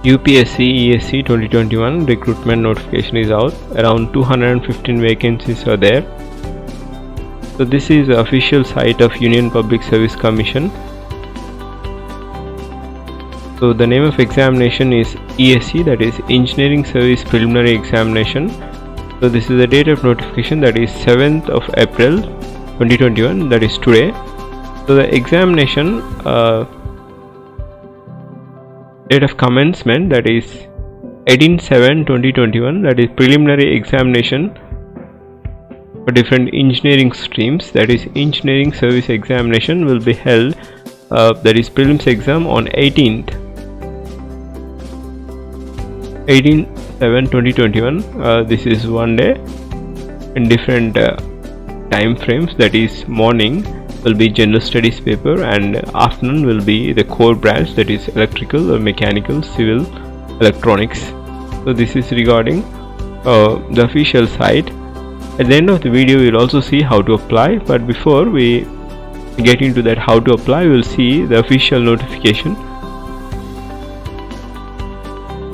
UPSC ESC 2021 recruitment notification is out. Around 215 vacancies are there. So this is the official site of Union Public Service Commission. So the name of examination is ESC, that is Engineering Service Preliminary Examination. So this is the date of notification, that is 7th of April 2021, that is today. So the examination date of commencement, that is 18/7/2021, that is preliminary examination for different engineering streams, that is engineering service examination will be held, that is prelims exam on 18/7/2021. This is one day in different time frames, that is morning will be general studies paper and afternoon will be the core branch, that is electrical or mechanical, civil, electronics. So this is regarding the official site. At the end of the video we will also see how to apply, but before we get into that how to apply, we will see the official notification.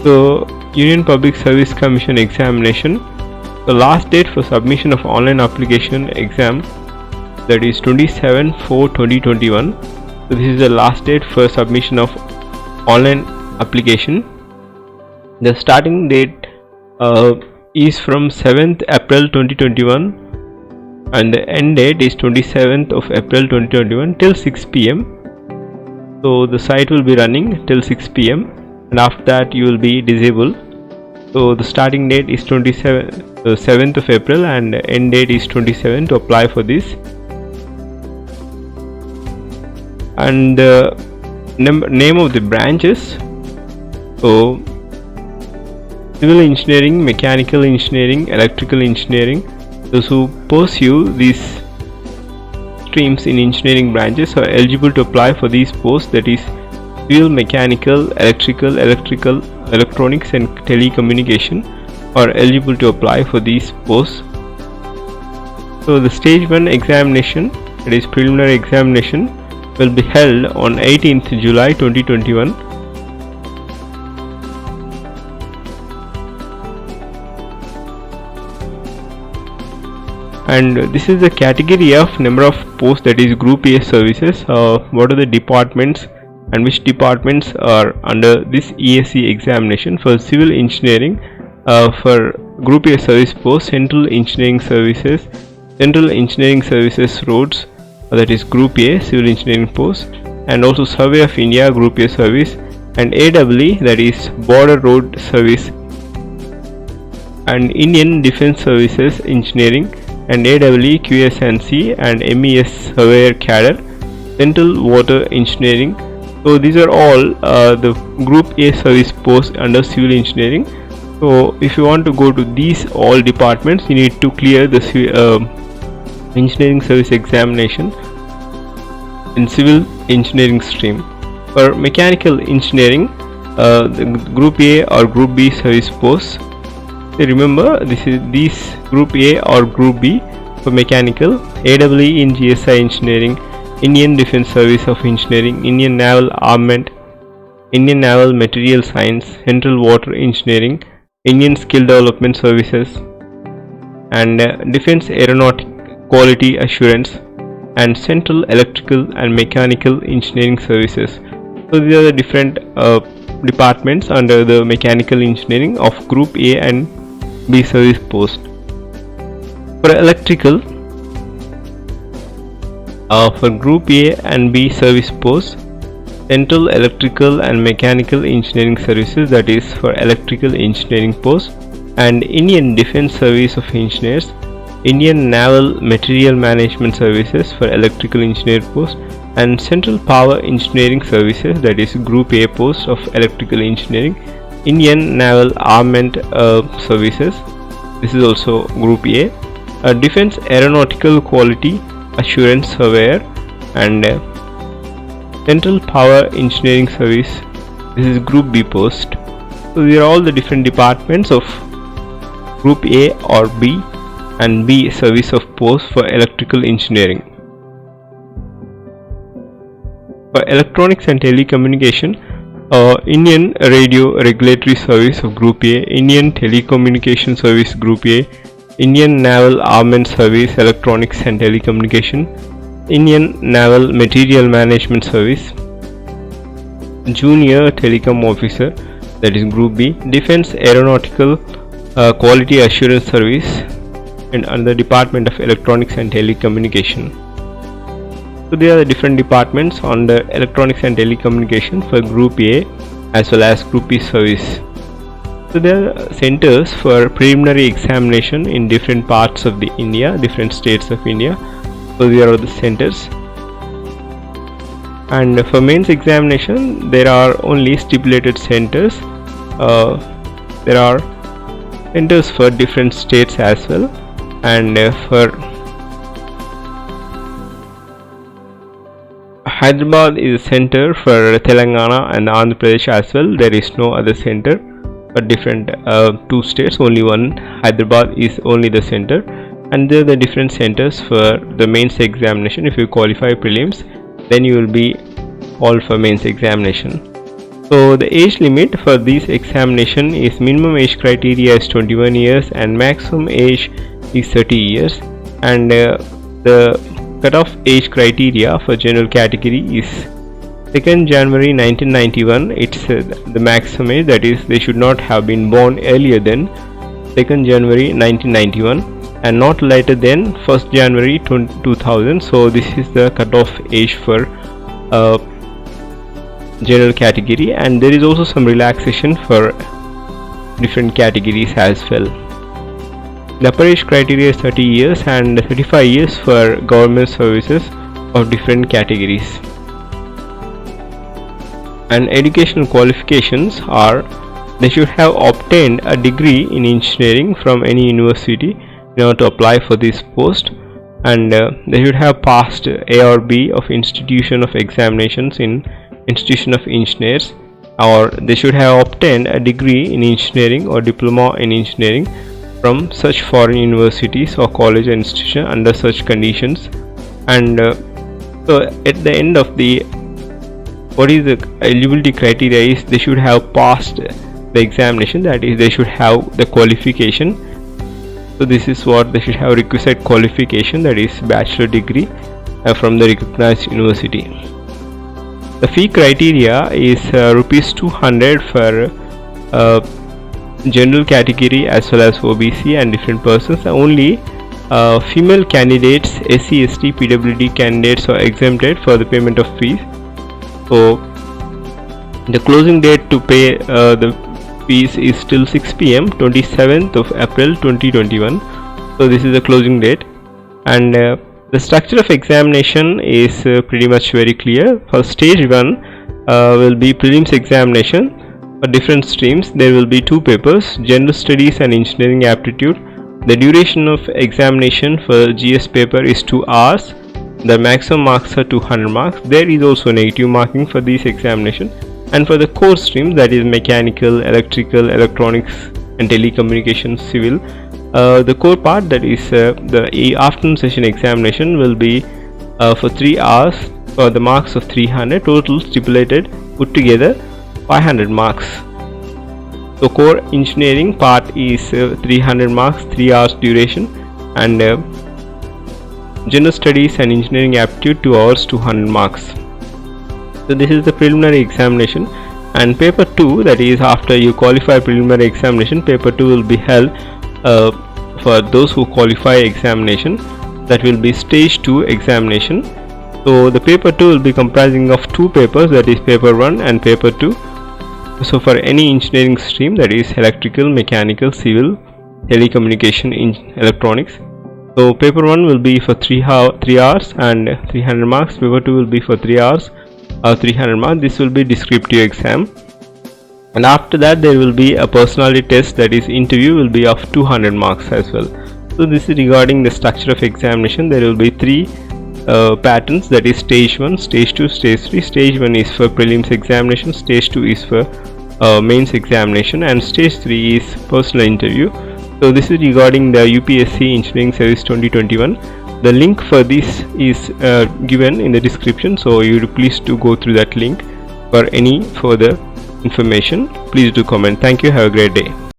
So Union Public Service Commission examination, the last date for submission of online application exam, that is 27/4/2021. So this is the last date for submission of online application. The starting date is from 7th April 2021 and the end date is 27th of April 2021 till 6 p.m. So the site will be running till 6 p.m. and after that you will be disabled. So the starting date is 7th of April and end date is 27th to apply for this. And the name of the branches, so civil engineering, mechanical engineering, electrical engineering. Those who pursue these streams in engineering branches are eligible to apply for these posts, that is civil, mechanical, electrical, electronics and telecommunication are eligible to apply for these posts. So the stage 1 examination, that is preliminary examination, will be held on 18th July 2021. And this is the category of number of posts, that is Group A services. What are the departments and which departments are under this ESC examination? For civil engineering, for Group A service post, Central Engineering Services, Central Engineering Services Roads, that is Group A civil engineering post, and also Survey of India Group A service, and AEE, that is Border Road Service, and Indian Defence Services Engineering, and AEE QS&C and MES Surveyor Cadre, Central Water Engineering. So these are all the Group A service posts under civil engineering. So if you want to go to these all departments, you need to clear the engineering service examination in civil engineering stream. For mechanical engineering, the Group A or Group B service posts, remember these Group A or Group B for mechanical: AEE in GSI Engineering, Indian Defence Service of Engineering, Indian Naval Armament, Indian Naval Material Science, Central Water Engineering, Indian Skill Development Services, and Defence Aeronautic Quality Assurance, and Central Electrical and Mechanical Engineering Services. So these are the different departments under the mechanical engineering of Group A and B service post. For electrical, for Group A and B service post, Central Electrical and Mechanical Engineering Services, that is for electrical engineering post, and Indian Defence Service of Engineers, Indian Naval Material Management Services for electrical engineer post, and Central Power Engineering Services, that is Group A post of electrical engineering, Indian Naval Armament Services, this is also Group A, Defence Aeronautical Quality Assurance Surveyor, and Central Power Engineering Service, this is Group B post. So these are all the different departments of Group A or B and B service of post for electrical engineering. For electronics and telecommunication, Indian Radio Regulatory Service of Group A, Indian Telecommunication Service Group A, Indian Naval Armament Service Electronics and Telecommunication, Indian Naval Material Management Service, Junior Telecom Officer, that is Group B, Defense Aeronautical Quality Assurance Service, and under Department of Electronics and Telecommunication. So there are the different departments on the Electronics and Telecommunication for Group A as well as Group B service. So there are centers for preliminary examination in different parts of the India, different states of India. So there are the centers. And for mains examination, there are only stipulated centers. There are centers for different states as well, and for Hyderabad is a center for Telangana and Andhra Pradesh as well. There is no other center for different two states. Only one, Hyderabad, is only the center, and there are the different centers for the mains examination. If you qualify prelims, then you will be all for mains examination. So the age limit for this examination is minimum age criteria is 21 years and maximum age is 30 years, and the cutoff age criteria for general category is 2nd January 1991. It's the maximum age, that is they should not have been born earlier than 2nd January 1991 and not later than 1st January 2000. So this is the cutoff age for general category, and there is also some relaxation for different categories as well. The upper age criteria is 30 years and 35 years for government services of different categories. And educational qualifications are they should have obtained a degree in engineering from any university in order to apply for this post, and they should have passed A or B of institution of examinations in institution of engineers, or they should have obtained a degree in engineering or diploma in engineering from such foreign universities or college or institution under such conditions. And so at the end of the what is the eligibility criteria is they should have passed the examination, that is they should have the qualification. So this is what they should have: requisite qualification, that is bachelor degree from the recognized university. The fee criteria is rupees 200 for general category as well as OBC and different persons. Only female candidates, SC, ST, PWD candidates are exempted for the payment of fees. So the closing date to pay the fees is till 6 p.m. 27th of April 2021. So this is the closing date, and the structure of examination is pretty much very clear. For stage 1 will be prelims examination. For different streams there will be 2 papers, general studies and engineering aptitude. The duration of examination for GS paper is 2 hours. The maximum marks are 200 marks. There is also negative marking for this examination. And for the core streams, that is mechanical, electrical, electronics and telecommunications, civil, the core part, that is the afternoon session examination, will be for 3 hours for the marks of 300. Total stipulated put together 500 marks. So core engineering part is 300 marks, 3 hours duration, and general studies and engineering aptitude 2 hours, 200 marks. So this is the preliminary examination, and paper 2, that is after you qualify preliminary examination, paper 2 will be held for those who qualify examination. That will be stage 2 examination. So the paper 2 will be comprising of 2 papers, that is paper 1 and paper 2. So for any engineering stream, that is electrical, mechanical, civil, telecommunication, electronics. So paper 1 will be for 3 hours and 300 marks. Paper 2 will be for 3 hours or 300 marks. This will be descriptive exam, and after that there will be a personality test, that is interview, will be of 200 marks as well. So this is regarding the structure of examination. There will be 3 patterns, that is stage 1, stage 2, stage 3. Stage 1 is for prelims examination, stage 2 is for mains examination, and stage 3 is personal interview. So this is regarding the UPSC Engineering Service 2021. The link for this is given in the description, so you please do go through that link for any further information, please do comment. Thank you. Have a great day.